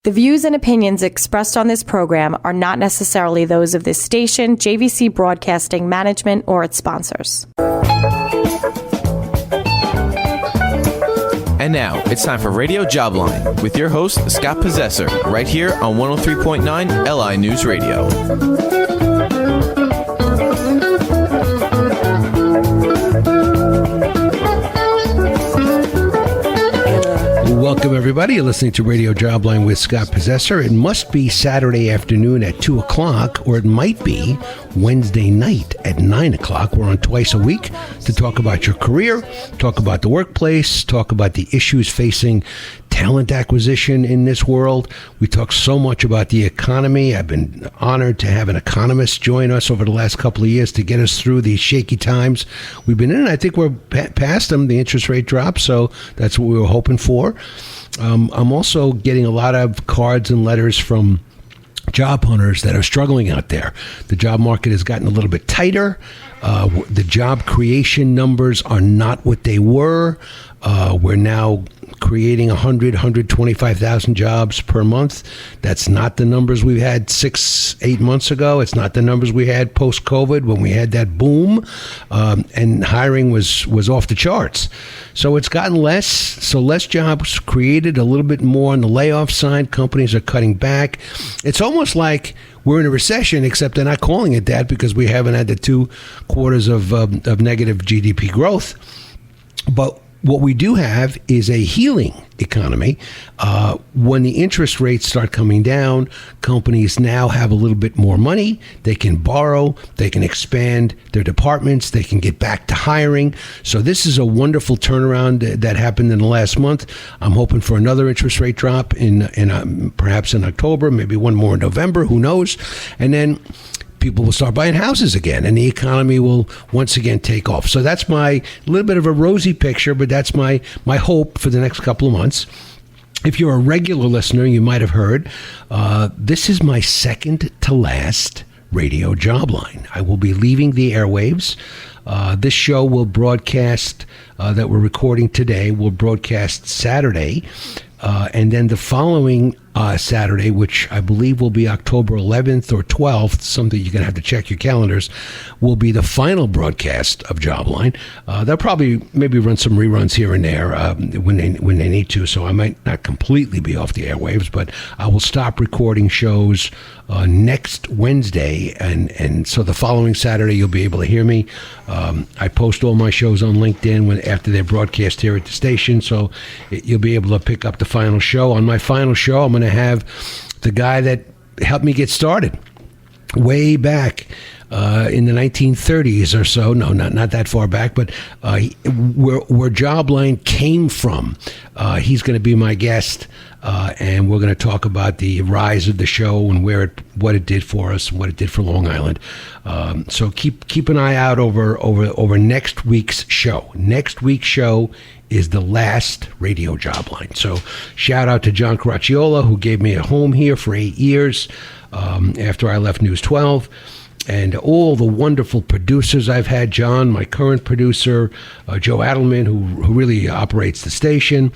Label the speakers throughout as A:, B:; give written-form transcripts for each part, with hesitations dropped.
A: The views and opinions expressed on this program are not necessarily those of this station, JVC Broadcasting Management, or its sponsors.
B: And now, it's time for Radio Jobline with your host, Scott Possessor, right here on 103.9 LI News Radio.
C: Welcome, everybody. You're listening to Radio Jobline with Scott Possessor. It must be Saturday afternoon at 2 o'clock, or it might be Wednesday night at 9 o'clock. We're on twice a week to talk about your career, talk about the workplace, talk about the issues facing talent acquisition in this world. We talk so much about the economy. I've been honored to have an economist join us over the last couple of years to get us through these shaky times we've been in. I think we're past them, the interest rate drop, so that's what we were hoping for. I'm also getting a lot of cards and letters from job hunters that are struggling out there. The job market has gotten a little bit tighter. The job creation numbers are not what they were. We're now creating 125,000 jobs per month. That's not the numbers we had 6-8 months ago. It's not the numbers we had post-COVID when we had that boom, and hiring was off the charts. So it's gotten less. So less jobs created, a little bit more on the layoff side. Companies are cutting back. It's almost like we're in a recession, except they're not calling it that because we haven't had the 2 quarters of negative GDP growth. But what we do have is a healing economy. When the interest rates start coming down, companies now have a little bit more money. They can borrow, they can expand their departments, they can get back to hiring. So this is a wonderful turnaround that happened in the last month. I'm hoping for another interest rate drop in perhaps in October, maybe one more in November, who knows? And then people will start buying houses again, and the economy will once again take off. So that's my little bit of a rosy picture, but that's my hope for the next couple of months. If you're a regular listener, you might have heard, this is my second to last Radio Jobline. I will be leaving the airwaves. This show will broadcast, that we're recording today, will broadcast Saturday. And then the following Saturday, which I believe will be October 11th or 12th, something you're going to have to check your calendars, will be the final broadcast of Jobline. They'll probably maybe run some reruns here and there when they need to, so I might not completely be off the airwaves, but I will stop recording shows next Wednesday, and so the following Saturday you'll be able to hear me. I post all my shows on LinkedIn after they're broadcast here at the station, so you'll be able to pick up the final show. On my final show, I'm going to have the guy that helped me get started way back in the 1930s or so. No, not that far back, but where Jobline came from. He's going to be my guest, and we're going to talk about the rise of the show and what it did for us, and what it did for Long Island. So keep an eye out over next week's show. Next week's show is the last Radio Jobline. So shout out to John Caracciolo, who gave me a home here for 8 years after I left News 12. And all the wonderful producers I've had, John, my current producer, Joe Adelman, who really operates the station,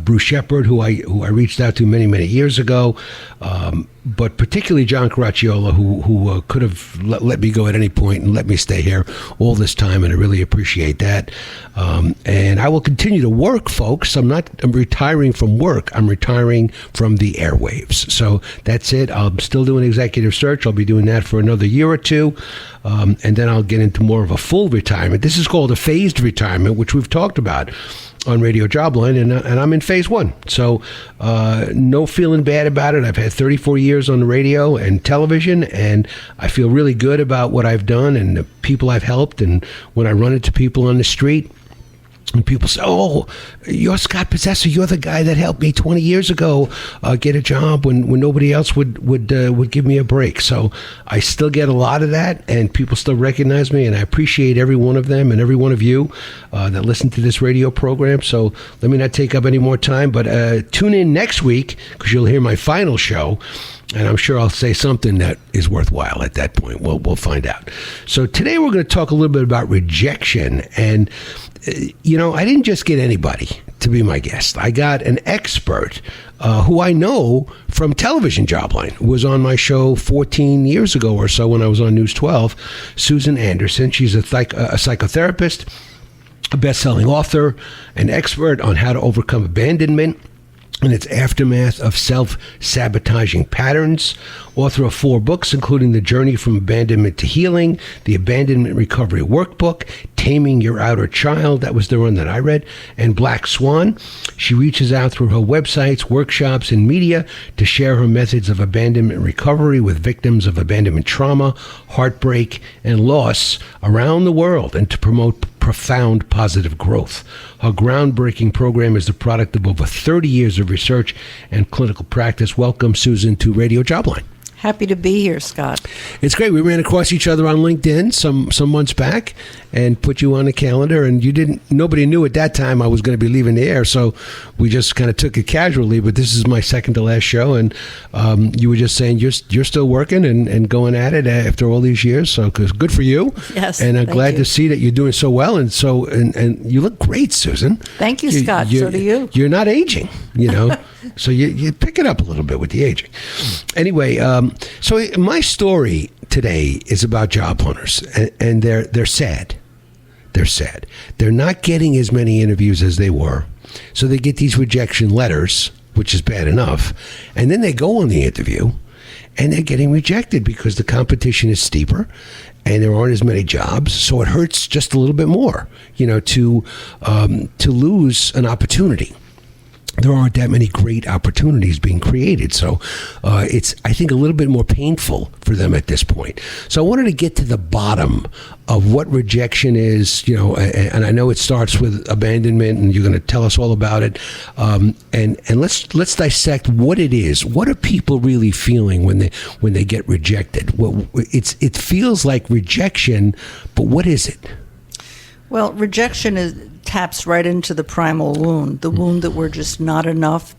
C: Bruce Shepard, who I reached out to many years ago, but particularly John Caracciolo, who could have let me go at any point and let me stay here all this time, and I really appreciate that. And I will continue to work, folks. I'm retiring from work. I'm retiring from the airwaves. So that's it. I'm still doing executive search. I'll be doing that for another year or two, and then I'll get into more of a full retirement. This is called a phased retirement, which we've talked about on Radio Jobline, and I'm in phase 1. So no feeling bad about it. I've had 34 years on the radio and television, and I feel really good about what I've done and the people I've helped. And when I run into people on the street, and people say, "Oh, you're Scott Possessor. You're the guy that helped me 20 years ago get a job when nobody else would give me a break." So I still get a lot of that, and people still recognize me, and I appreciate every one of them and every one of you that listen to this radio program. So let me not take up any more time, but tune in next week because you'll hear my final show. And I'm sure I'll say something that is worthwhile at that point. We'll find out. So today we're going to talk a little bit about rejection. And, I didn't just get anybody to be my guest. I got an expert who I know from television Jobline, was on my show 14 years ago or so when I was on News 12, Susan Anderson. She's a psychotherapist, a best-selling author, an expert on how to overcome abandonment and its aftermath of self-sabotaging patterns, author of 4 books, including The Journey from Abandonment to Healing, The Abandonment Recovery Workbook, Taming Your Outer Child, that was the one that I read, and Black Swan. She reaches out through her websites, workshops, and media to share her methods of abandonment recovery with victims of abandonment trauma, heartbreak, and loss around the world, and to promote profound positive growth. Her groundbreaking program is the product of over 30 years of research and clinical practice. Welcome, Susan, to Radio Jobline.
D: Happy to be here, Scott.
C: It's great. We ran across each other on LinkedIn some months back and put you on the calendar, and nobody knew at that time I was going to be leaving the air, so we just kind of took it casually. But this is my second to last show, and you were just saying you're still working and going at it after all these years, so good for you.
D: Yes,
C: and I'm glad
D: you.
C: to see that you're doing so well, and you look great, Susan.
D: Thank you, Scott. So do you.
C: You're not aging, so you pick it up a little bit with the aging. Anyway, so my story today is about job hunters, and they're sad. They're sad. They're not getting as many interviews as they were, so they get these rejection letters, which is bad enough, and then they go on the interview, and they're getting rejected because the competition is steeper, and there aren't as many jobs, so it hurts just a little bit more, to lose an opportunity. There aren't that many great opportunities being created. So it's, I think, a little bit more painful for them at this point. So I wanted to get to the bottom of what rejection is, and I know it starts with abandonment, and you're going to tell us all about it. And let's dissect what it is. What are people really feeling when they get rejected? Well, it feels like rejection, but what is it?
D: Well, rejection taps right into the primal wound, the wound that we're just not enough.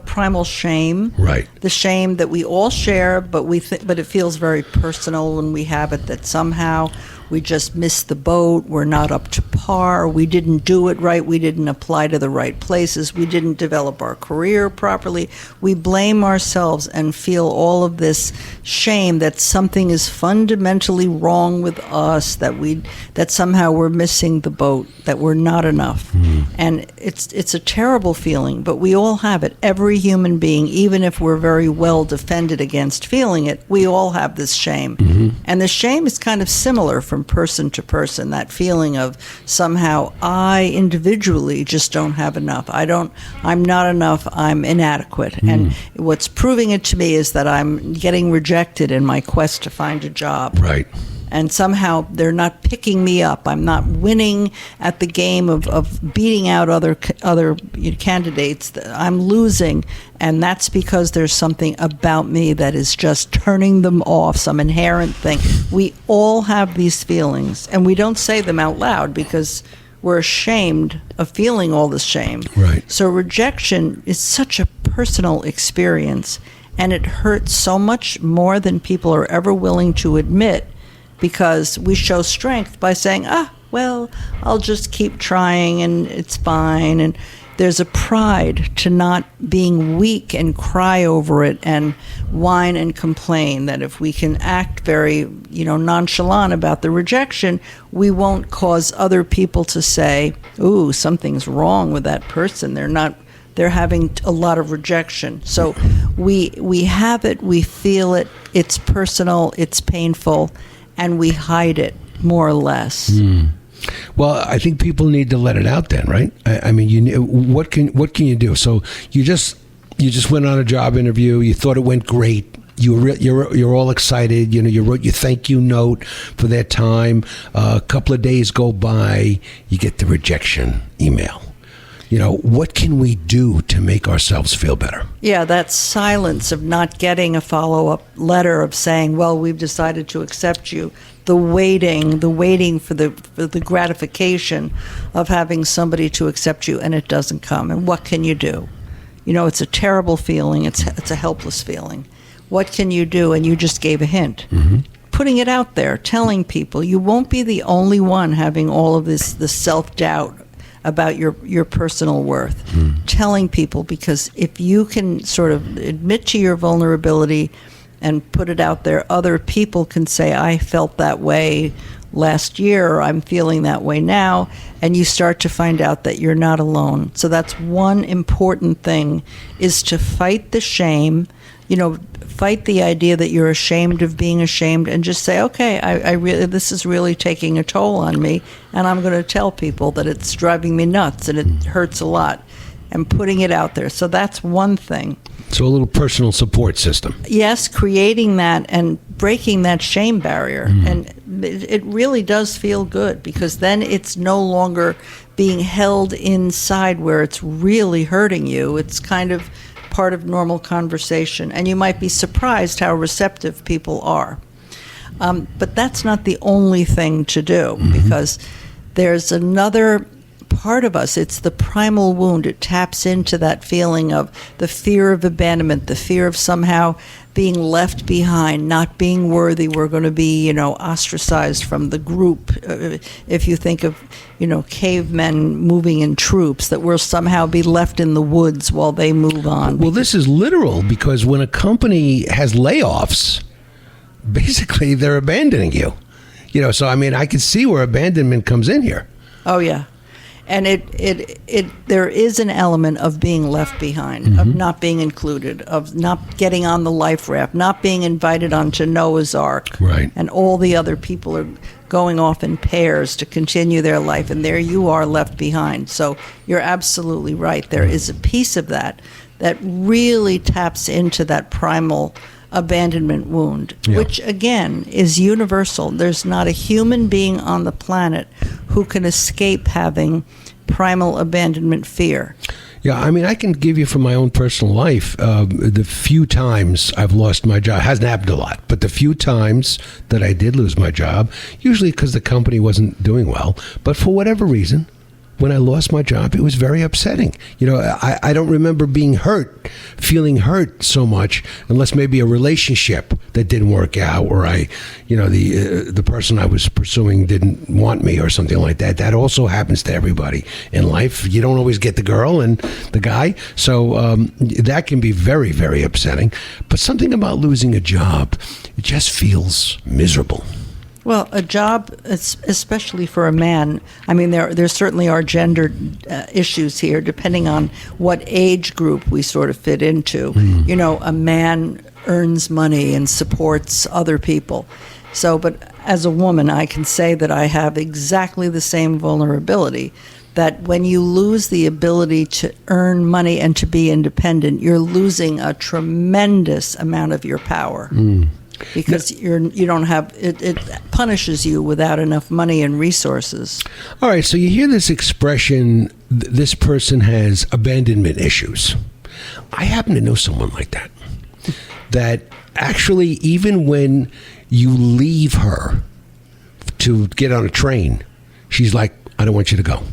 D: Primal shame.
C: Right.
D: The shame that we all share, but it feels very personal when we have it, that somehow we just missed the boat, we're not up to par, we didn't do it right, we didn't apply to the right places, we didn't develop our career properly. We blame ourselves and feel all of this shame that something is fundamentally wrong with us, that somehow we're missing the boat, that we're not enough. And it's a terrible feeling, but we all have it. Every human being, even if we're very well defended against feeling it, we all have this shame. And the shame is kind of similar from person to person, that feeling of somehow I individually just don't have enough. I'm not enough, I'm inadequate. And what's proving it to me is that I'm getting rejected in my quest to find a job.
C: Right.
D: And somehow they're not picking me up. I'm not winning at the game of beating out other candidates. I'm losing, and that's because there's something about me that is just turning them off, some inherent thing. We all have these feelings, and we don't say them out loud because we're ashamed of feeling all this shame.
C: Right.
D: So rejection is such a personal experience, and it hurts so much more than people are ever willing to admit, because we show strength by saying, well, I'll just keep trying and it's fine. And there's a pride to not being weak and cry over it and whine and complain, that if we can act very, nonchalant about the rejection, we won't cause other people to say, ooh, something's wrong with that person. They're having a lot of rejection. So we have it, we feel it, it's personal, it's painful, and we hide it more or less.
C: Well, I think people need to let it out then, right? I mean, what can you do? So you just went on a job interview. You thought it went great. You're all excited. You wrote your thank you note for that time. A couple of days go by. You get the rejection email. What can we do to make ourselves feel better?
D: Yeah, that silence of not getting a follow-up letter of saying, well, we've decided to accept you. The waiting for the gratification of having somebody to accept you, and it doesn't come. And what can you do? It's a terrible feeling. It's a helpless feeling. What can you do? And you just gave a hint. Putting it out there, telling people. You won't be the only one having all of this self-doubt about your personal worth. Telling people, because if you can sort of admit to your vulnerability and put it out there, other people can say, I felt that way last year, or I'm feeling that way now, and you start to find out that you're not alone. So that's one important thing, is to fight the shame, fight the idea that you're ashamed of being ashamed, and just say, okay, I really, this is really taking a toll on me, and I'm going to tell people that it's driving me nuts and it hurts a lot, and putting it out there. So that's one thing.
C: So a little personal support system.
D: Yes, creating that and breaking that shame barrier. And it really does feel good, because then it's no longer being held inside where it's really hurting you. It's kind of part of normal conversation. And you might be surprised how receptive people are. But that's not the only thing to do, because there's another part of us. It's the primal wound. It taps into that feeling of the fear of abandonment, the fear of somehow being left behind, not being worthy. We're going to be, ostracized from the group. If you think of, cavemen moving in troops, that we'll somehow be left in the woods while they move on.
C: Well, this is literal, because when a company has layoffs, basically they're abandoning you. So I can see where abandonment comes in here.
D: Oh, yeah. And there is an element of being left behind, of not being included, of not getting on the life raft, not being invited onto Noah's Ark.
C: Right.
D: And all the other people are going off in pairs to continue their life, and there you are left behind. So you're absolutely right. There is a piece of that really taps into that primal abandonment wound, which again is universal. There's not a human being on the planet who can escape having primal abandonment fear.
C: Yeah, I can give you from my own personal life, the few times I've lost my job. It hasn't happened a lot, but the few times that I did lose my job, usually because the company wasn't doing well, but for whatever reason, when I lost my job, it was very upsetting. I don't remember feeling hurt so much, unless maybe a relationship that didn't work out, or the person I was pursuing didn't want me, or something like that. That also happens to everybody in life. You don't always get the girl and the guy, so that can be very, very upsetting. But something about losing a job, it just feels miserable.
D: Well, a job, especially for a man, there certainly are gender issues here, depending on what age group we sort of fit into. A man earns money and supports other people. So, but as a woman, I can say that I have exactly the same vulnerability, that when you lose the ability to earn money and to be independent, you're losing a tremendous amount of your power. Because you don't have it punishes you without enough money and resources.
C: All right, so you hear this expression, this person has abandonment issues. I happen to know someone like that. That actually, even when you leave her to get on a train, she's like, I don't want you to go.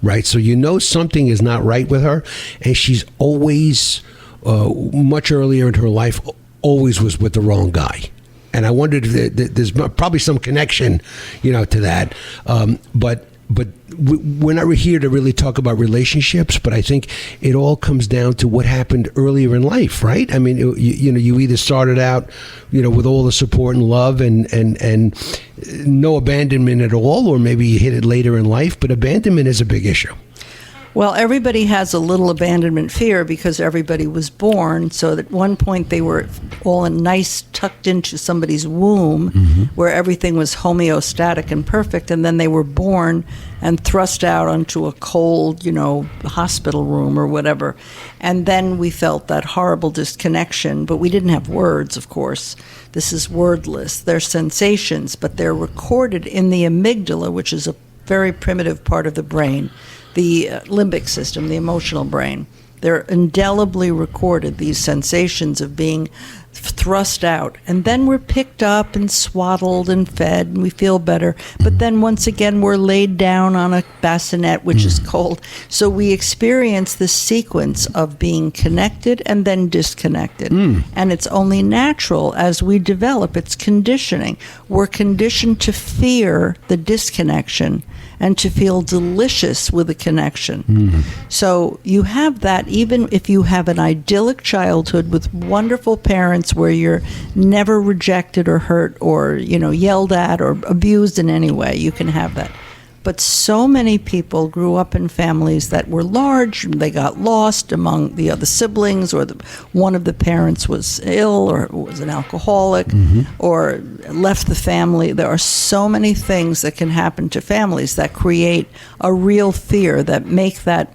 C: Right? So something is not right with her, and she's always, much earlier in her life, always was with the wrong guy. And I wondered if there's probably some connection, to that. But we're not here to really talk about relationships, but I think it all comes down to what happened earlier in life, right? You either started out, with all the support and love and no abandonment at all, or maybe you hit it later in life, but abandonment is a big issue.
D: Well, everybody has a little abandonment fear, because everybody was born, so at one point they were all tucked into somebody's womb, where everything was homeostatic and perfect, and then they were born and thrust out onto a cold, hospital room or whatever. And then we felt that horrible disconnection, but we didn't have words, of course. This is wordless. They're sensations, but they're recorded in the amygdala, which is a very primitive part of the brain. The limbic system, the emotional brain. They're indelibly recorded, these sensations of being thrust out, and then we're picked up and swaddled and fed, and we feel better. But then once again, we're laid down on a bassinet, which is cold. So we experience this sequence of being connected and then disconnected. And it's only natural as we develop. It's conditioning. We're conditioned to fear the disconnection and to feel delicious with a connection. So you have that even if you have an idyllic childhood with wonderful parents where you're never rejected or hurt or, yelled at or abused in any way. You can have that. But so many people grew up in families that were large, and they got lost among the other siblings, or one of the parents was ill or was an alcoholic or left the family. There are so many things that can happen to families that create a real fear, that make that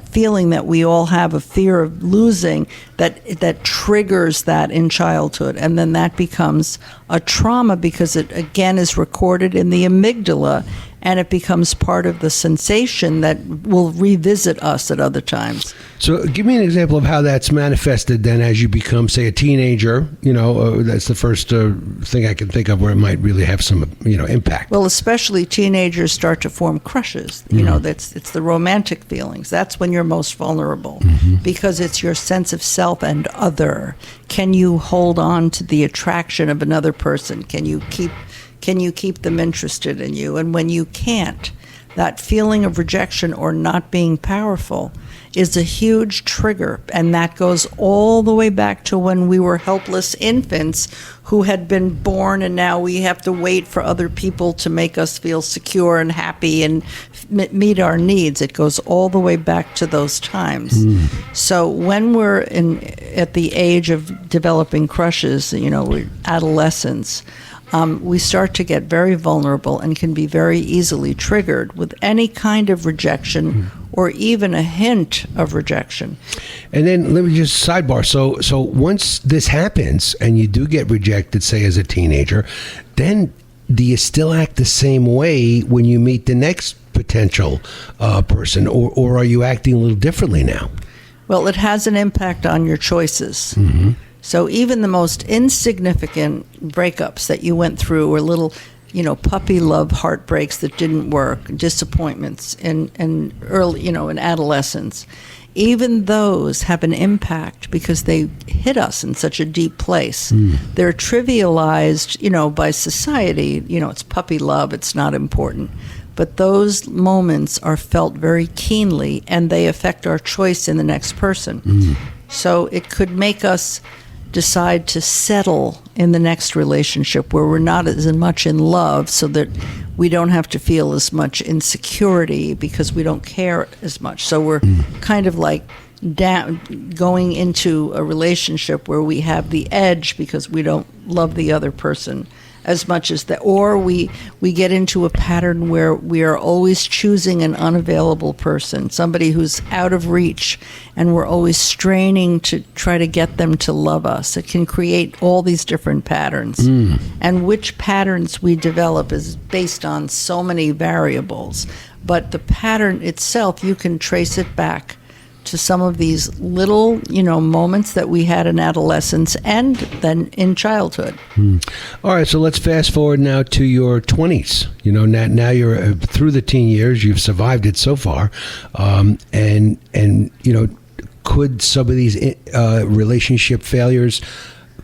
D: feeling that we all have, a fear of losing, that triggers that in childhood. And then that becomes a trauma because it, again, is recorded in the amygdala, and it becomes part of the sensation that will revisit us at other times.
C: So give me an example of how that's manifested then as you become, say, a teenager. That's the first thing I can think of where it might really have some, impact.
D: Well, especially teenagers start to form crushes. It's the romantic feelings. That's when you're most vulnerable because it's your sense of self and other. Can you hold on to the attraction of another person? Can you keep them interested in you? And when you can't, that feeling of rejection or not being powerful is a huge trigger. And that goes all the way back to when we were helpless infants who had been born, and now we have to wait for other people to make us feel secure and happy and meet our needs. It goes all the way back to those times. So when we're at the age of developing crushes, we're adolescents, we start to get very vulnerable and can be very easily triggered with any kind of rejection or even a hint of rejection.
C: And then let me just sidebar. So once this happens and you do get rejected, say as a teenager, then do you still act the same way when you meet the next potential person, or are you acting a little differently now?
D: Well, it has an impact on your choices. So even the most insignificant breakups that you went through, or little, puppy love heartbreaks that didn't work, disappointments in early, in adolescence, even those have an impact because they hit us in such a deep place. They're trivialized, by society. It's puppy love, it's not important. But those moments are felt very keenly, and they affect our choice in the next person. So it could make us decide to settle in the next relationship where we're not as much in love, so that we don't have to feel as much insecurity because we don't care as much. So we're kind of like going into a relationship where we have the edge because we don't love the other person as much as that, or we get into a pattern where we are always choosing an unavailable person, somebody who's out of reach, and we're always straining to try to get them to love us. It can create all these different patterns. And which patterns we develop is based on so many variables. But the pattern itself, you can trace it back to some of these little, moments that we had in adolescence and then in childhood.
C: All right, so let's fast forward now to your 20s. Now you're through the teen years. You've survived it so far, and could some of these relationship failures,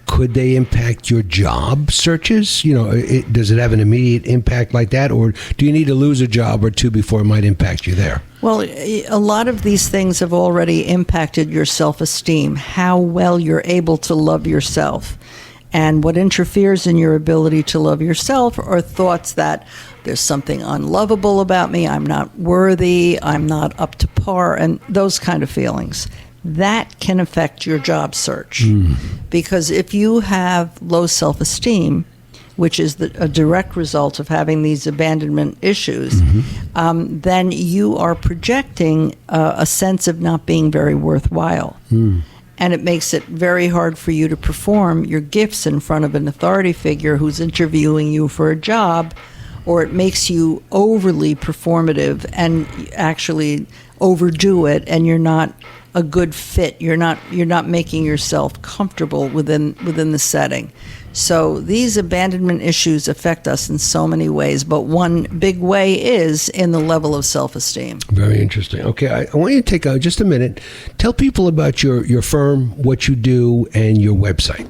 C: could they impact your job searches? Does it have an immediate impact like that, or do you need to lose a job or two before it might impact you there?
D: Well, a lot of these things have already impacted your self-esteem, how well you're able to love yourself. And what interferes in your ability to love yourself are thoughts that there's something unlovable about me, I'm not worthy, I'm not up to par, and those kind of feelings. That can affect your job search. Because if you have low self-esteem, which is a direct result of having these abandonment issues, then you are projecting a sense of not being very worthwhile. And it makes it very hard for you to perform your gifts in front of an authority figure who's interviewing you for a job, or it makes you overly performative and actually overdo it, and you're not a good fit. You're not making yourself comfortable within the setting. So these abandonment issues affect us in so many ways, but one big way is in the level of self-esteem.
C: Very interesting. Okay, I want you to take just a minute. Tell people about your firm, what you do, and your website.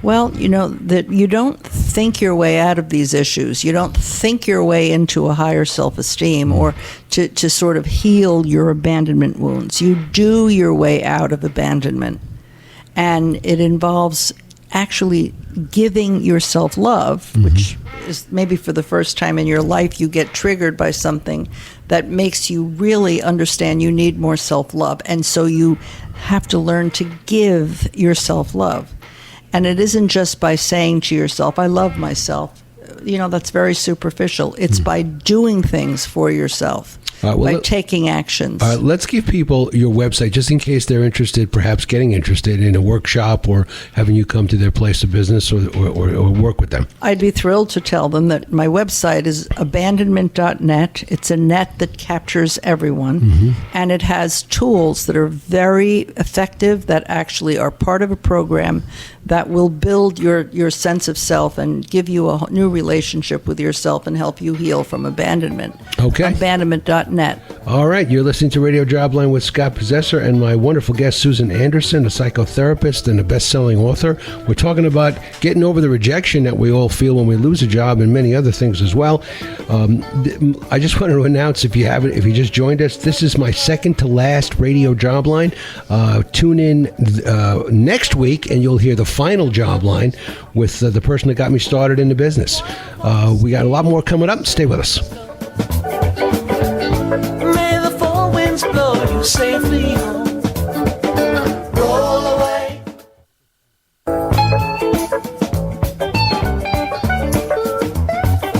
D: Well, that you don't think your way out of these issues. You don't think your way into a higher self-esteem or to sort of heal your abandonment wounds. You do your way out of abandonment. And it involves actually giving yourself love, which is maybe for the first time in your life you get triggered by something that makes you really understand you need more self-love. And so you have to learn to give yourself love. And it isn't just by saying to yourself, I love myself. That's very superficial. It's by doing things for yourself. By taking actions.
C: Let's give people your website, just in case they're interested, perhaps getting interested in a workshop or having you come to their place of business or work with them.
D: I'd be thrilled to tell them that my website is abandonment.net. It's a net that captures everyone, and it has tools that are very effective that actually are part of a program that will build your sense of self and give you a new relationship with yourself and help you heal from abandonment.
C: Okay.
D: Abandonment.net.
C: All right, you're listening to Radio Jobline with Scott Possessor and my wonderful guest, Susan Anderson, a psychotherapist and a best-selling author. We're talking about getting over the rejection that we all feel when we lose a job and many other things as well. I just wanted to announce, if you just joined us, this is my second to last Radio Jobline. Tune in next week and you'll hear the final Jobline with the person that got me started in the business. We got a lot more coming up. Stay with us.
E: May the four winds blow you safely home. Roll away.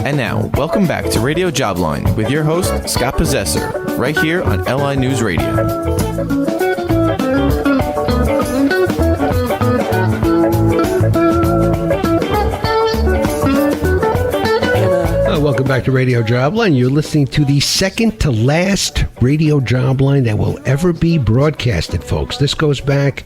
B: And now, welcome back to Radio Jobline with your host, Scott Possessor, right here on LI News Radio.
C: Welcome back to Radio Jobline. You're listening to the second to last Radio Jobline that will ever be broadcasted, folks. This goes back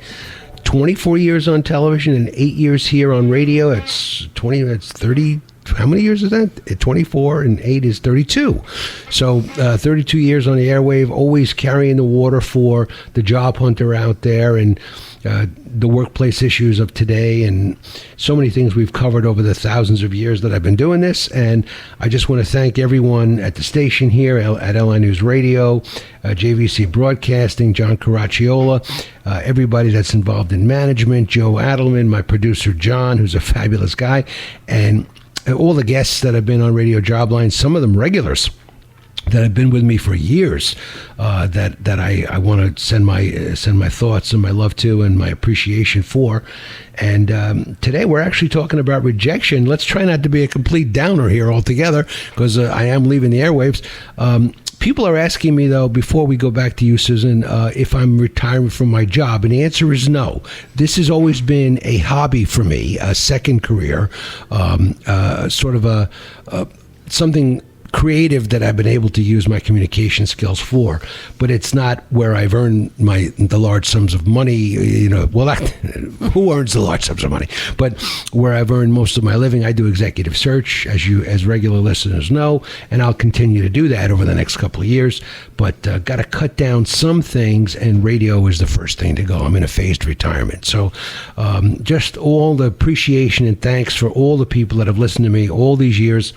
C: 24 years on television and 8 years here on radio. That's 30. How many years is that? 24 and 8 is 32. So 32 years on the airwave, always carrying the water for the job hunter out there and the workplace issues of today and so many things we've covered over the thousands of years that I've been doing this. And I just want to thank everyone at the station here at LI News Radio, JVC Broadcasting, John Caracciolo, everybody that's involved in management, Joe Adelman, my producer John, who's a fabulous guy, and all the guests that have been on Radio Jobline, some of them regulars that have been with me for years, that I want to send my thoughts and my love to and my appreciation for. And today we're actually talking about rejection. Let's try not to be a complete downer here altogether, because I am leaving the airwaves. People are asking me, though, before we go back to you, Susan, if I'm retiring from my job. And the answer is no. This has always been a hobby for me, a second career, sort of something creative that I've been able to use my communication skills for, but it's not where I've earned the large sums of money. Who earns the large sums of money? But where I've earned most of my living, I do executive search, as regular listeners know, and I'll continue to do that over the next couple of years. But got to cut down some things, and radio is the first thing to go. I'm in a phased retirement, so just all the appreciation and thanks for all the people that have listened to me all these years,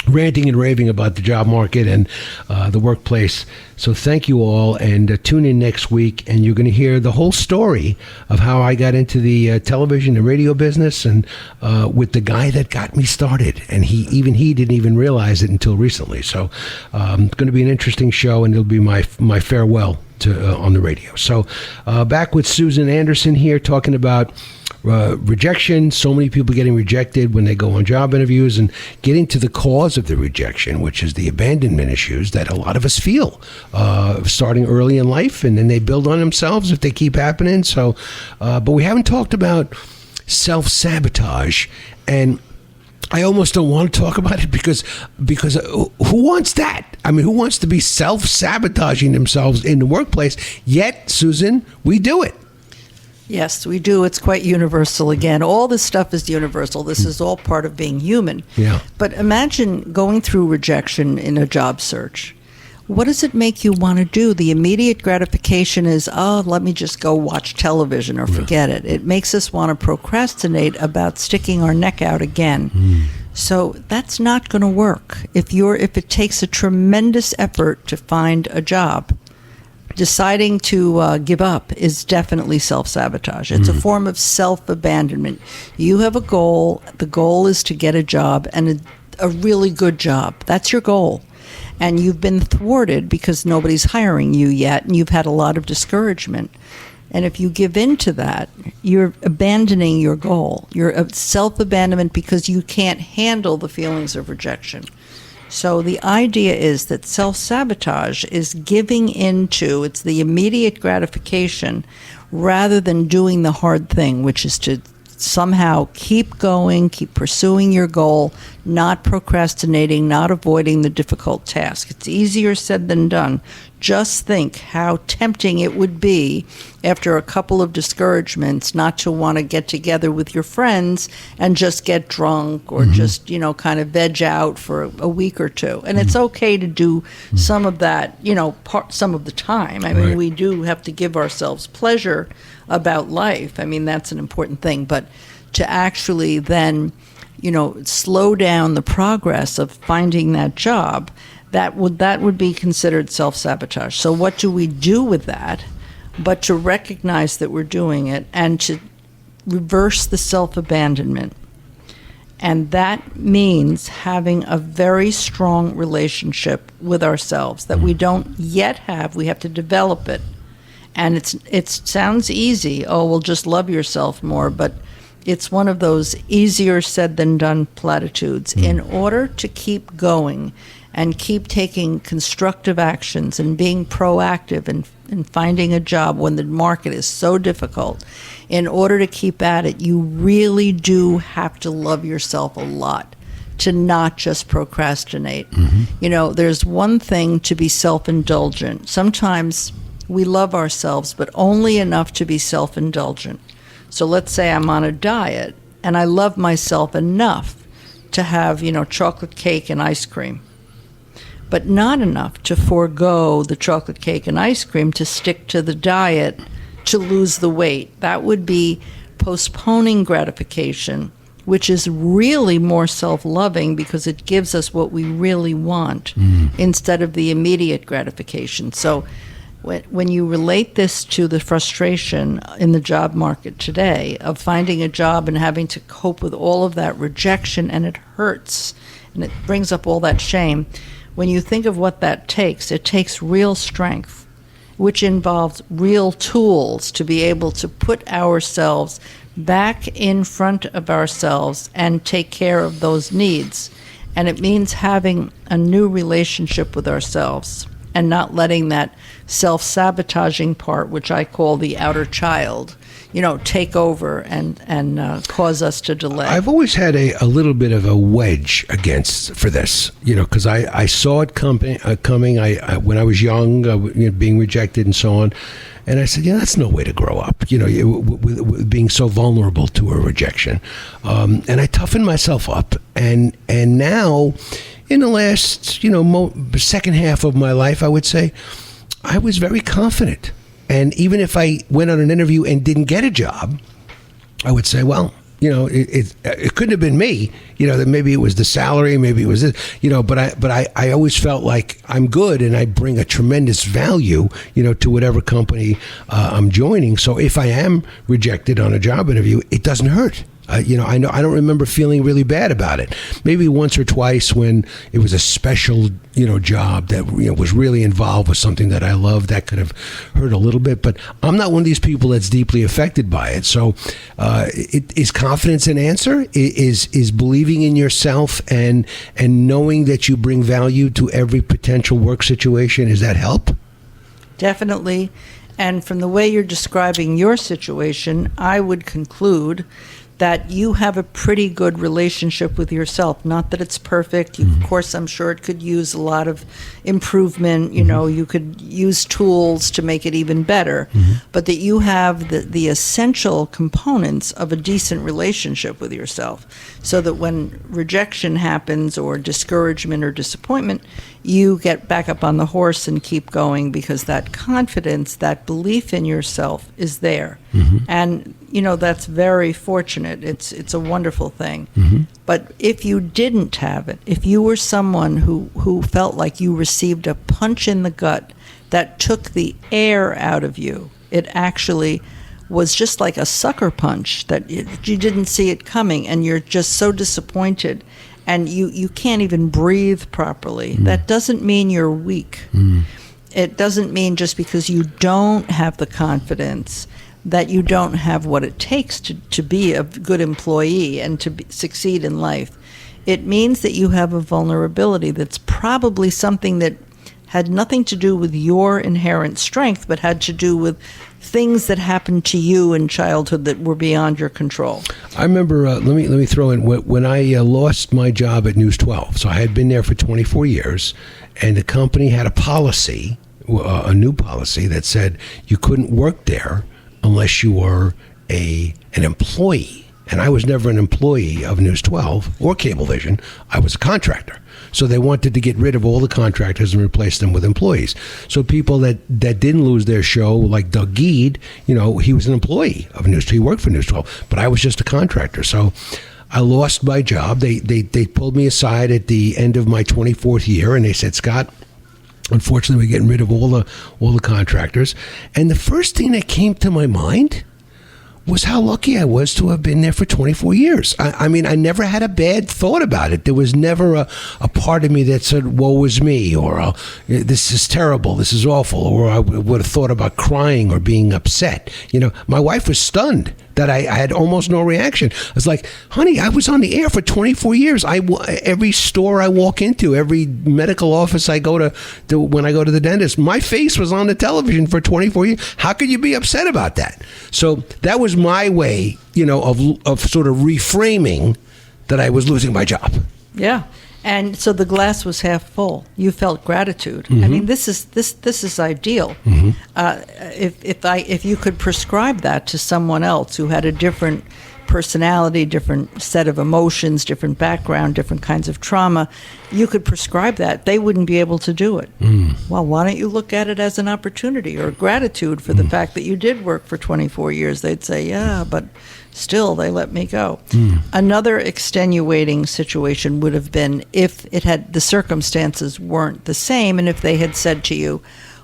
C: ranting and raving about the job market and the workplace. So thank you all, and tune in next week, and you're going to hear the whole story of how I got into the television and radio business, and with the guy that got me started, and he didn't even realize it until recently. So it's going to be an interesting show, and it'll be my farewell to on the radio. So back with Susan Anderson here, talking about rejection. So many people getting rejected when they go on job interviews, and getting to the cause of the rejection, which is the abandonment issues that a lot of us feel starting early in life, and then they build on themselves if they keep happening. So but we haven't talked about self-sabotage, and I almost don't want to talk about it because who wants that? I mean, who wants to be self-sabotaging themselves in the workplace? Yet, Susan, we do it.
D: Yes, we do. It's quite universal again. All this stuff is universal. This is all part of being human.
C: Yeah.
D: But imagine going through rejection in a job search. What does it make you want to do? The immediate gratification is, oh, let me just go watch television or forget it. It makes us want to procrastinate about sticking our neck out again. So that's not going to work. If it takes a tremendous effort to find a job, deciding to give up is definitely self-sabotage. It's a form of self-abandonment. You have a goal. The goal is to get a job, and a really good job. That's your goal. And you've been thwarted because nobody's hiring you yet, and you've had a lot of discouragement. And if you give in to that, you're abandoning your goal. You're a self-abandonment because you can't handle the feelings of rejection. So the idea is that self-sabotage is giving into, it's the immediate gratification rather than doing the hard thing, which is to somehow keep going, keep pursuing your goal, not procrastinating, not avoiding the difficult task. It's easier said than done. Just think how tempting it would be after a couple of discouragements not to want to get together with your friends and just get drunk or just, kind of veg out for a week or two. And it's okay to do some of that, some of the time. I mean, we do have to give ourselves pleasure about life. I mean, that's an important thing. But to actually then, slow down the progress of finding that job, that would be considered self-sabotage. So what do we do with that? But to recognize that we're doing it and to reverse the self-abandonment. And that means having a very strong relationship with ourselves that we don't yet have. We have to develop it. And it sounds easy. Oh, well, just love yourself more. But it's one of those easier said than done platitudes. In order to keep going and keep taking constructive actions and being proactive in finding a job when the market is so difficult, in order to keep at it, you really do have to love yourself a lot to not just procrastinate. There's one thing to be self-indulgent. Sometimes we love ourselves, but only enough to be self-indulgent. So let's say I'm on a diet, and I love myself enough to have, chocolate cake and ice cream, but not enough to forego the chocolate cake and ice cream to stick to the diet to lose the weight. That would be postponing gratification, which is really more self-loving because it gives us what we really want instead of the immediate gratification. So when you relate this to the frustration in the job market today of finding a job and having to cope with all of that rejection, and it hurts, and it brings up all that shame, when you think of what that takes, it takes real strength, which involves real tools to be able to put ourselves back in front of ourselves and take care of those needs. And it means having a new relationship with ourselves and not letting that self-sabotaging part, which I call the outer child, take over and cause us to delay.
C: I've always had a little bit of a wedge for this, because I saw it coming. When I was young, being rejected and so on, and I said, that's no way to grow up. With being so vulnerable to a rejection, and I toughened myself up, and now, in the last second half of my life, I would say, I was very confident. And even if I went on an interview and didn't get a job, I would say, well, it couldn't have been me. That maybe it was the salary, maybe it was this. But I always felt like I'm good and I bring a tremendous value, to whatever company I'm joining. So if I am rejected on a job interview, it doesn't hurt. I don't remember feeling really bad about it. Maybe once or twice when it was a special, job that was really involved with something that I loved, that could have hurt a little bit. But I'm not one of these people that's deeply affected by it. So, is confidence an answer? Is believing in yourself and knowing that you bring value to every potential work situation? Is that help?
D: Definitely. And from the way you're describing your situation, I would conclude that you have a pretty good relationship with yourself. Not that it's perfect. Of course, I'm sure it could use a lot of improvement. You know, you could use tools to make it even better. But that you have the essential components of a decent relationship with yourself, so that when rejection happens or discouragement or disappointment, you get back up on the horse and keep going, because that confidence, that belief in yourself is there. And, you know, that's very fortunate. It's a wonderful thing. But if you didn't have it, if you were someone who felt like you received a punch in the gut that took the air out of you, it actually was just like a sucker punch that you didn't see it coming, and you're just so disappointed, and you can't even breathe properly. That doesn't mean you're weak. It doesn't mean just because you don't have the confidence that you don't have what it takes to be a good employee and to succeed in life. It means that you have a vulnerability that's probably something that had nothing to do with your inherent strength, but had to do with things that happened to you in childhood that were beyond your control.
C: I remember, let me throw in, when I lost my job at News 12, so I had been there for 24 years, and the company had a policy, a new policy that said you couldn't work there unless you were an employee. And I was never an employee of News 12 or Cablevision. I was a contractor. So they wanted to get rid of all the contractors and replace them with employees. So people that didn't lose their show, like Doug Geed, you know, he was an employee of News 12. He worked for News 12, but I was just a contractor. So I lost my job. They pulled me aside at the end of my 24th year, and they said, Scott, unfortunately, we're getting rid of all the contractors. And the first thing that came to my mind was how lucky I was to have been there for 24 years. I mean, I never had a bad thought about it. There was never a part of me that said, woe is me, or this is terrible, this is awful, or I would have thought about crying or being upset. You know, my wife was stunned that I had almost no reaction. I was like, honey, I was on the air for 24 years. Every store I walk into, every medical office I go to when I go to the dentist, my face was on the television for 24 years. How could you be upset about that? So that was my way, you know, of sort of reframing that I was losing my job.
D: Yeah. And so the glass was half full. You felt gratitude. I mean, this is ideal. If you could prescribe that to someone else who had a different personality, different set of emotions, different background, different kinds of trauma, you could prescribe that. They wouldn't be able to do it. Well, why don't you look at it as an opportunity or gratitude for the fact that you did work for 24 years? They'd say, yeah, but still they let me go. Another extenuating situation would have been if the circumstances weren't the same, and if they had said to you,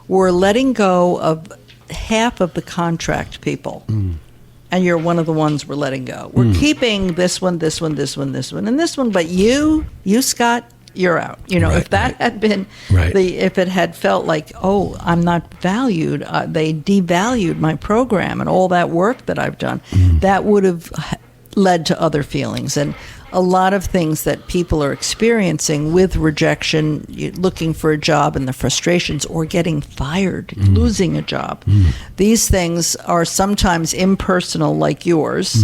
D: we're letting go of half of the contract people. And you're one of the ones we're letting go. We're keeping this one, this one, this one, this one, and this one. But you, Scott, you're out. You know, if that had been if it had felt like, oh, I'm not valued, they devalued my program and all that work that I've done, that would have led to other feelings. And a lot of things that people are experiencing with rejection, looking for a job and the frustrations, or getting fired, losing a job. These things are sometimes impersonal, like yours,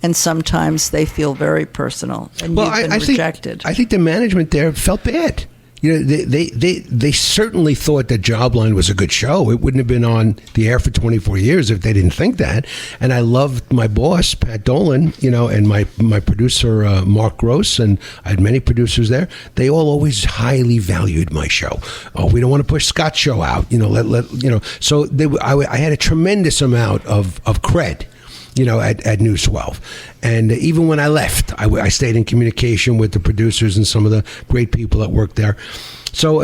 D: and sometimes they feel very personal, and you've been rejected.
C: I think the management there felt bad. You know, they certainly thought that Jobline was a good show. It wouldn't have been on the air for 24 years if they didn't think that. And I loved my boss, Pat Dolan, you know, and my producer, Mark Gross, and I had many producers there. They all always highly valued my show. Oh, we don't want to push Scott's show out, you know. You know. So I had a tremendous amount of cred, you know, at News 12. And even when I left, I stayed in communication with the producers and some of the great people that worked there. So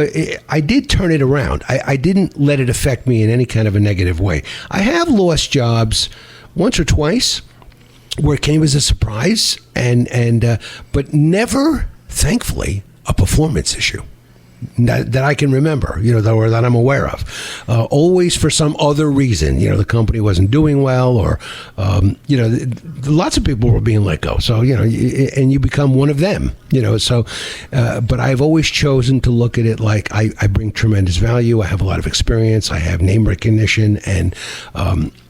C: I did turn it around. I didn't let it affect me in any kind of a negative way. I have lost jobs once or twice where it came as a surprise, but never, thankfully, a performance issue that I can remember, you know, or that I'm aware of. Always for some other reason, you know, the company wasn't doing well, or, you know, lots of people were being let go. So, you know, and you become one of them, you know. So, but I've always chosen to look at it like I bring tremendous value. I have a lot of experience. I have name recognition, and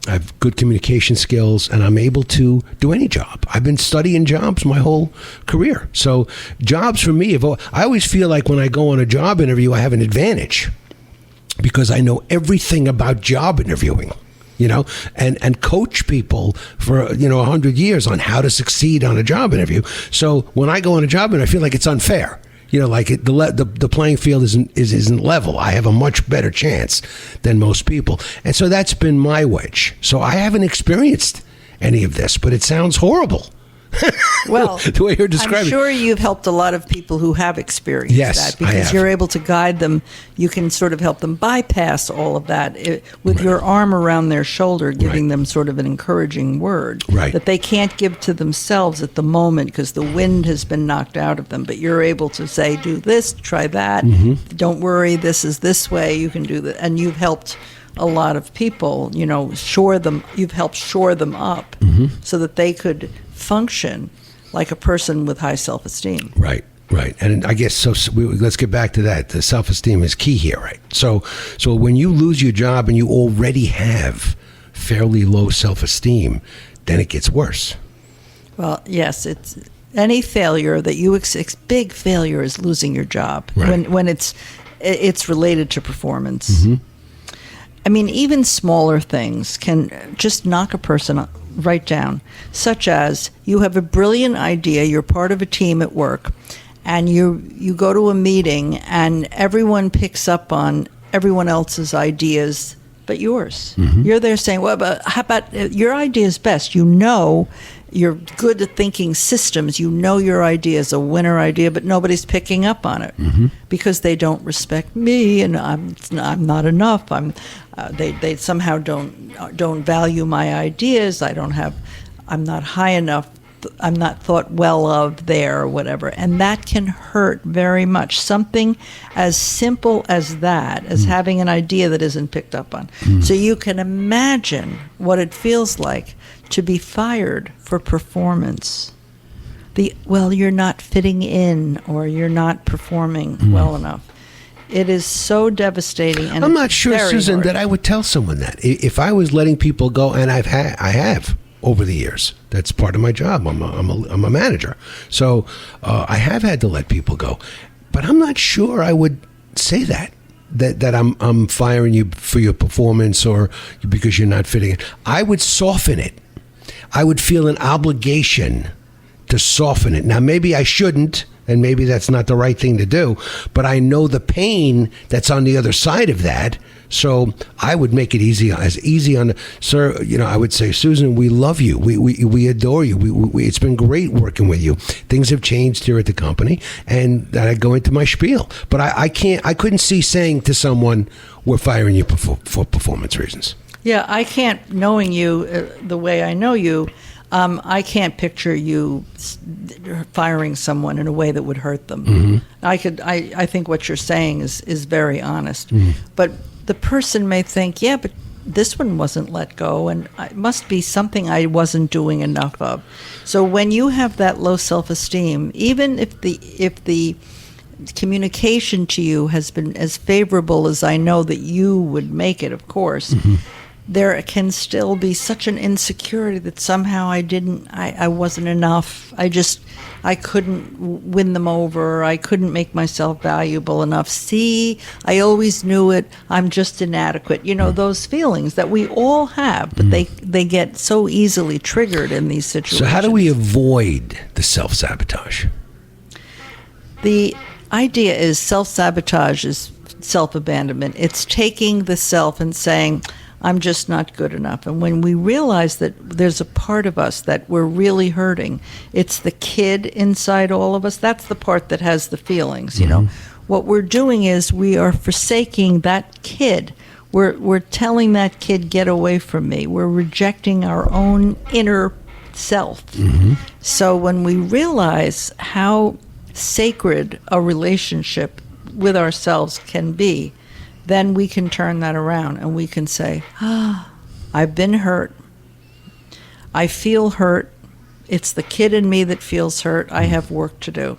C: I have good communication skills, and I'm able to do any job. I've been studying jobs my whole career. So jobs for me, I always feel like when I go on a job interview, I have an advantage because I know everything about job interviewing, and coach people for, 100 years on how to succeed on a job interview. So when I go on a job interview, I feel like it's unfair. The playing field isn't level. I have a much better chance than most people. And so that's been my wedge. So I haven't experienced any of this, but it sounds horrible.
D: Well,
C: the way you're describing.
D: I'm sure you've helped a lot of people who have experienced that because you're able to guide them. You can sort of help them bypass all of that with your arm around their shoulder, giving them sort of an encouraging word that they can't give to themselves at the moment because the wind has been knocked out of them. But you're able to say, do this, try that. Don't worry, this is this way. You can do that. And you've helped a lot of people, you've helped shore them up so that they could function like a person with high self-esteem. Right. And I guess let's get back to that. The self-esteem is key here, right? So when you lose your job and you already have fairly low self-esteem, then it gets worse. Well, yes, it's any failure that you big failure is losing your job when it's related to performance. I mean, even smaller things can just knock a person right down, such as you have a brilliant idea, you're part of a team at work, and you go to a meeting and everyone picks up on everyone else's ideas but yours. You're there saying, well, but how about your idea is best? You're good at thinking systems. Your idea is a winner idea, but nobody's picking up on it because they don't respect me, and I'm not enough. They somehow don't value my ideas. I'm not high enough. I'm not thought well of there or whatever, and that can hurt very much. Something as simple as that, as having an idea that isn't picked up on. So you can imagine what it feels like to be fired for performance. You're not fitting in, or you're not performing well enough. It is so devastating, and I'm not sure, Susan, that I would tell someone that if I was letting people go, and I have over the years. That's part of my job. I'm a manager, so I have had to let people go. But I'm not sure I would say that I'm firing you for your performance or because you're not fitting in. I would soften it. I would feel an obligation to soften it. Now, maybe I shouldn't, and maybe that's not the right thing to do, but I know the pain that's on the other side of that. So I would make it easy on, sir. I would say, Susan, we love you. We adore you. It's been great working with you. Things have changed here at the company, and I go into my spiel. But I couldn't see saying to someone, we're firing you for performance reasons. Yeah, I can't, knowing you the way I know you, I can't picture you firing someone in a way that would hurt them. I think what you're saying is very honest. But the person may think, yeah, but this one wasn't let go, and it must be something I wasn't doing enough of. So when you have that low self-esteem, even if the communication to you has been as favorable as I know that you would make it, of course, there can still be such an insecurity that somehow I wasn't enough. I couldn't win them over. I couldn't make myself valuable enough. See, I always knew it. I'm just inadequate. Those feelings that we all have, but they get so easily triggered in these situations. So how do we avoid the self-sabotage? The idea is self-sabotage is self-abandonment. It's taking the self and saying, I'm just not good enough. And when we realize that there's a part of us that we're really hurting, it's the kid inside all of us. That's the part that has the feelings, What we're doing is we are forsaking that kid. We're telling that kid, get away from me. We're rejecting our own inner self. So when we realize how sacred a relationship with ourselves can be, then we can turn that around and we can say, I've been hurt. I feel hurt. It's the kid in me that feels hurt. I have work to do.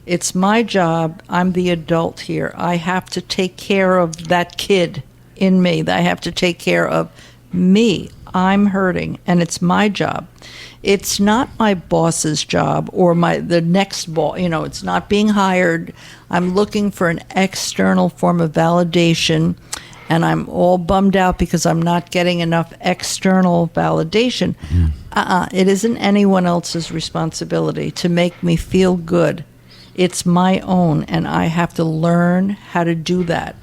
D: It's my job. I'm the adult here. I have to take care of that kid in me. I have to take care of me. I'm hurting and it's my job. It's not my boss's job or the next boss. It's not being hired. I'm looking for an external form of validation, and I'm all bummed out because I'm not getting enough external validation. It isn't anyone else's responsibility to make me feel good. It's my own, and I have to learn how to do that.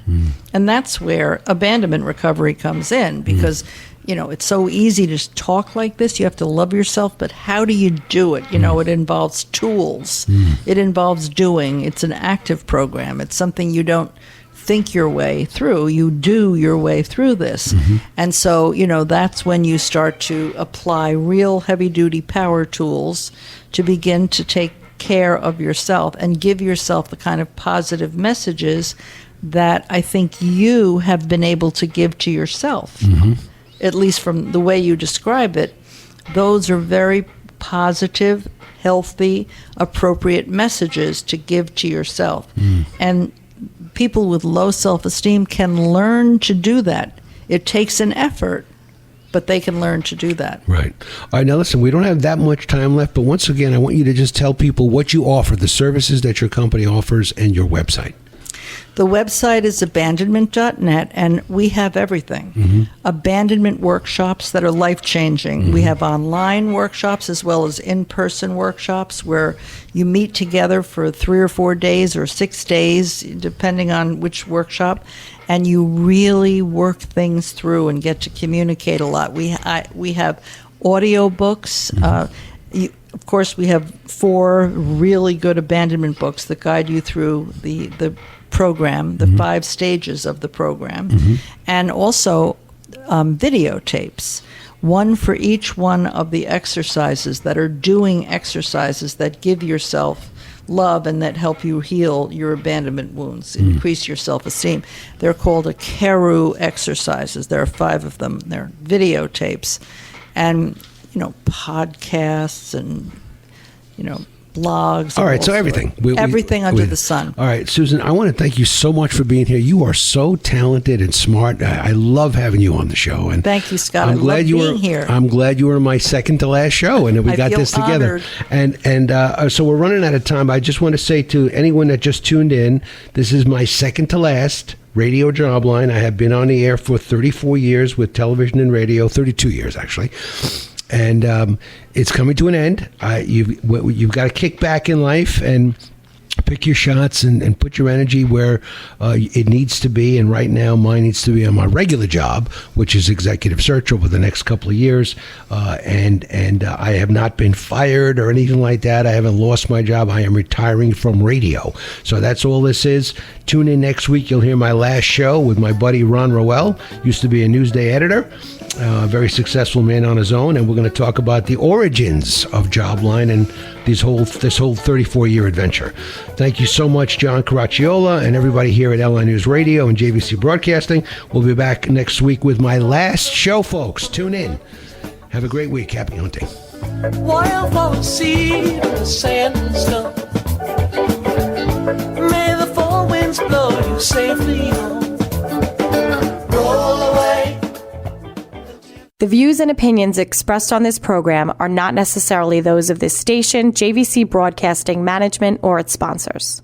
D: And that's where abandonment recovery comes in, because it's so easy to talk like this. You have to love yourself, but how do you do it? It involves tools. It involves doing. It's an active program. It's something you don't think your way through. You do your way through this. And so, that's when you start to apply real heavy-duty power tools to begin to take care of yourself and give yourself the kind of positive messages that I think you have been able to give to yourself. At least from the way you describe it, those are very positive, healthy, appropriate messages to give to yourself. And people with low self-esteem can learn to do that. It takes an effort, but they can learn to do that.
C: Right. All right, now listen, we don't have that much time left, but once again, I want you to just tell people what you offer, the services that your company offers, and your website.
D: The website is abandonment.net, and we have everything. Abandonment workshops that are life-changing. We have online workshops as well as in-person workshops where you meet together for 3 or 4 days or 6 days, depending on which workshop, and you really work things through and get to communicate a lot. We have audio books. Of course, we have 4 really good abandonment books that guide you through the program, the 5 stages of the program, and also videotapes, one for each one of the exercises that are doing exercises that give yourself love and that help you heal your abandonment wounds, increase your self-esteem. They're called Keru exercises. There are 5 of them. They're videotapes and, podcasts and, blogs.
C: All right, so everything.
D: Everything under the sun.
C: All right, Susan, I want to thank you so much for being here. You are so talented and smart. I love having you on the show. And
D: thank you, Scott. I'm glad you were here.
C: I'm glad you were my second to last show, and that we got this together.
D: Honored.
C: And so we're running out of time. I just want to say to anyone that just tuned in, this is my second to last Radio Jobline. I have been on the air for 34 years with television and radio, 32 years actually. And it's coming to an end. You've got to kick back in life and pick your shots and put your energy where it needs to be. And right now, mine needs to be on my regular job, which is executive search over the next couple of years. And I have not been fired or anything like that. I haven't lost my job. I am retiring from radio. So that's all this is. Tune in next week. You'll hear my last show with my buddy Ron Rowell. Used to be a Newsday editor. A very successful man on his own, and we're going to talk about the origins of Jobline and this whole 34-year adventure. Thank you so much, John Caracciola, and everybody here at LI News Radio and JVC Broadcasting. We'll be back next week with my last show, folks. Tune in. Have a great week. Happy hunting.
E: Wildflower seed in the sand and stone. May the 4 winds blow you safely home. Roll away.
A: The views and opinions expressed on this program are not necessarily those of this station, JVC Broadcasting Management, or its sponsors.